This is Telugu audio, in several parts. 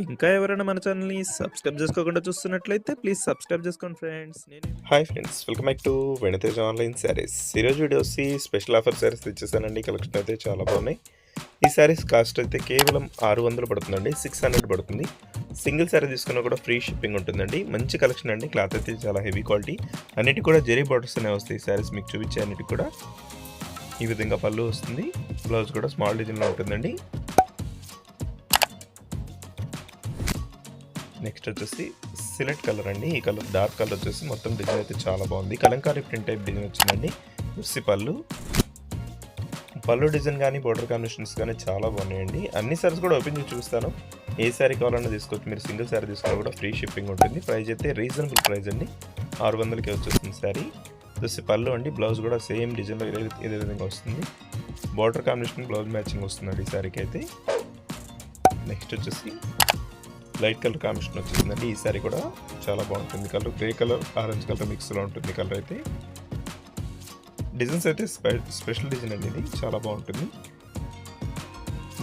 ఇంకా ఎవరైనా మన ఛానల్‌ని సబ్స్క్రైబ్ చేసుకోకుండా చూస్తున్నట్లయితే ప్లీజ్ సబ్స్క్రైబ్ చేసుకోండి friends. Hi friends, welcome back to వెనితేజ్ online saris. ఈరోజు వీడియో వచ్చి స్పెషల్ ఆఫర్ శారీస్ తెచ్చేసానండి. కలెక్షన్ అయితే చాలా బాగున్నాయి. ఈ శారీస్ కాస్ట్ అయితే కేవలం 600 పడుతుందండి, 600 పడుతుంది. సింగిల్ శారీ తీసుకున్నా కూడా ఫ్రీ షిప్పింగ్ ఉంటుందండి. మంచి కలెక్షన్ అండి. క్లాత్ అయితే చాలా హెవీ క్వాలిటీ. అన్నిటి కూడా జెరీ బార్డర్స్ అనేవి వస్తాయి. ఈ శారీస్ మీకు చూపించే అన్నిటికి కూడా ఈ విధంగా పళ్ళు వస్తుంది. బ్లౌజ్ కూడా స్మాల్ డిజైన్లో ఉంటుందండి. నెక్స్ట్ వచ్చేసి సిలెక్ట్ కలర్ అండి. ఈ కలర్ డార్క్ కలర్ వచ్చేసి మొత్తం డిజైన్ అయితే చాలా బాగుంది. కలంకారీ ప్రింట్ టైప్ డిజైన్ వచ్చిందండి. ఉస్సి పళ్ళు డిజైన్ కానీ బోర్డర్ కాంబినేషన్స్ కానీ చాలా బాగున్నాయండి. అన్ని సారీస్ కూడా ఓపెన్ చేసి చూపిస్తాను. ఏ శారీ కావాలన్నా తీసుకోవచ్చు. మీరు సింగిల్ శారీ తీసుకున్నా కూడా ఫ్రీ షిప్పింగ్ ఉంటుంది. ప్రైస్ అయితే రీజనబుల్ ప్రైస్ అండి. 600కి వచ్చేస్తుంది శారీ. ఉస్సి పళ్ళు అండి. బ్లౌజ్ కూడా సేమ్ డిజైన్లో ఇదే విధంగా వస్తుంది. బోర్డర్ కాంబినేషన్ బ్లౌజ్ మ్యాచింగ్ వస్తుందండి ఈ శారీకి అయితే. నెక్స్ట్ వచ్చేసి లైట్ కలర్ కాంబినేషన్ వచ్చిందండి. ఈ సారీ కూడా చాలా బాగుంటుంది. Colour grey colour orange colour మిక్స్లో ఉంటుంది. కలర్ అయితే డిజైన్స్ అయితే స్పెషల్ డిజైన్ అండి. ఇది చాలా బాగుంటుంది.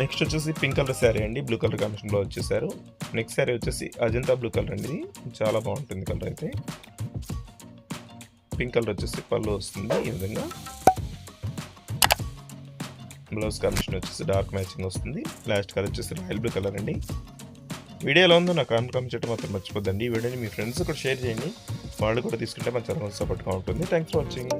నెక్స్ట్ వచ్చేసి పింక్ కలర్ శారీ అండి. బ్లూ కలర్ కాంబినేషన్లో వచ్చేసారు. నెక్స్ట్ శారీ వచ్చేసి అజంతా బ్లూ కలర్ అండి. ఇది చాలా బాగుంటుంది కలర్ అయితే. పింక్ కలర్ వచ్చేసి పళ్ళు వస్తుంది ఈ విధంగా. బ్లౌజ్ కాంబినేషన్ వచ్చేసి డార్క్ మ్యాచింగ్ వస్తుంది. లాస్ట్ కలర్ వచ్చేసి రాయల్ బ్లూ కలర్ అండి. వీడియో ఎలా ఉందో నాకు కామెంట్ చేయడం మాత్రం మర్చిపోద్దండి. ఈ వీడియోని మీ ఫ్రెండ్స్ కూడా షేర్ చేయండి. వాళ్ళు కూడా తీసుకుంటే మన ఛానల్ సపోర్ట్గా ఉంటుంది. Thanks for watching.